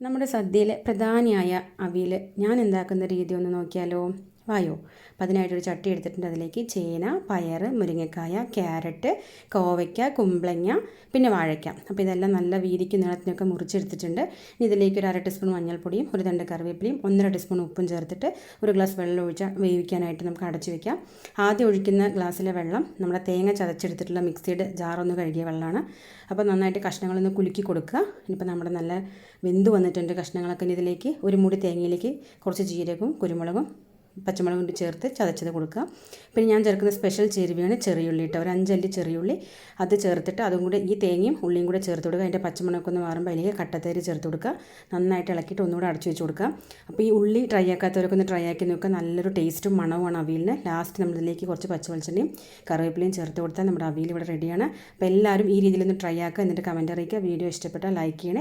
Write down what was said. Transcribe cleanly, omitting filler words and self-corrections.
നമ്മുടെ സദ്യയിലെ പ്രധാനിയായ അവിയൽ ഞാൻ ഉണ്ടാക്കുന്ന രീതി ഒന്ന് നോക്കിയാലോ? വായോ. അപ്പോൾ അതിനായിട്ടൊരു ചട്ടി എടുത്തിട്ടുണ്ട്. അതിലേക്ക് ചേന, പയർ, മുരിങ്ങക്കായ, ക്യാരറ്റ്, കോവയ്ക്ക, കുമ്പളങ്ങ, പിന്നെ വാഴയ്ക്ക. അപ്പോൾ ഇതെല്ലാം നല്ല വീതിക്ക് നീളത്തിനൊക്കെ മുറിച്ചെടുത്തിട്ടുണ്ട്. ഇതിലേക്ക് ഒരു 1/2 ടീസ്പൂൺ മഞ്ഞൾപ്പൊടിയും ഒരു 2 കറിവേപ്പിലയും 1.5 ടീസ്പൂൺ ഉപ്പും ചേർത്തിട്ട് ഒരു ഗ്ലാസ് വെള്ളം ഒഴിച്ചാൽ വേവിക്കാനായിട്ട് നമുക്ക് അടച്ചു വയ്ക്കാം. ആദ്യം ഒഴിക്കുന്ന ഗ്ലാസ്സിലെ വെള്ളം നമ്മുടെ തേങ്ങ ചതച്ചെടുത്തിട്ടുള്ള മിക്സിയുടെ ജാറൊന്ന് കഴുകിയ വെള്ളമാണ്. അപ്പോൾ നന്നായിട്ട് കഷ്ണങ്ങളൊന്ന് കുലുക്കി കൊടുക്കുക. ഇനിയിപ്പോൾ നമ്മുടെ നല്ല വെന്ത് വന്നിട്ടുണ്ട് കഷ്ണങ്ങളൊക്കെ. ഇതിലേക്ക് ഒരു മുടി തേങ്ങയിലേക്ക് കുറച്ച് ജീരകവും കുരുമുളകും പച്ചമുളകും കൊണ്ട് ചേർത്ത് ചതച്ചത് കൊടുക്കുക. പിന്നെ ഞാൻ ചേർക്കുന്ന സ്പെഷ്യൽ ചേരുവയാണ് ചെറിയുള്ളി ഇട്ട് ഒരു 5 അല്ലി ചെറിയുള്ളി അത് ചേർത്തിട്ട് അതും കൂടെ ഈ തേങ്ങയും ഉള്ളിയും കൂടെ ചേർത്ത് കൊടുക്കുക. അതിൻ്റെ പച്ചമുളകൊക്കെ ഒന്ന് മാറുമ്പോൾ അതിലേക്ക് കട്ടത്തേരി ചേർത്ത് കൊടുക്കുക. നന്നായിട്ട് ഇളക്കിയിട്ട് ഒന്നുകൂടെ അടച്ചു വെച്ച് കൊടുക്കുക. അപ്പോൾ ഈ ഉള്ളി ട്രൈ ആക്കാത്തവരൊക്കെ ഒന്ന് ട്രൈ ആക്കി നോക്കുക. നല്ലൊരു ടേസ്റ്റും മണവുമാണ് അവിയലിന്. ലാസ്റ്റ് നമ്മളിതിലേക്ക് കുറച്ച് പച്ചവെളിച്ചെണ്ണയും കറിവേപ്പിലയും ചേർത്ത് കൊടുത്താൽ നമ്മുടെ അവിയൽ ഇവിടെ റെഡിയാണ്. അപ്പോൾ എല്ലാവരും ഈ രീതിയിലൊന്ന് ട്രൈ ആക്കുക. എന്നിട്ട് കമൻറ്റ് അറിയിക്കുക. വീഡിയോ ഇഷ്ടപ്പെട്ടാൽ ലൈക്ക് ചെയ്യണേ.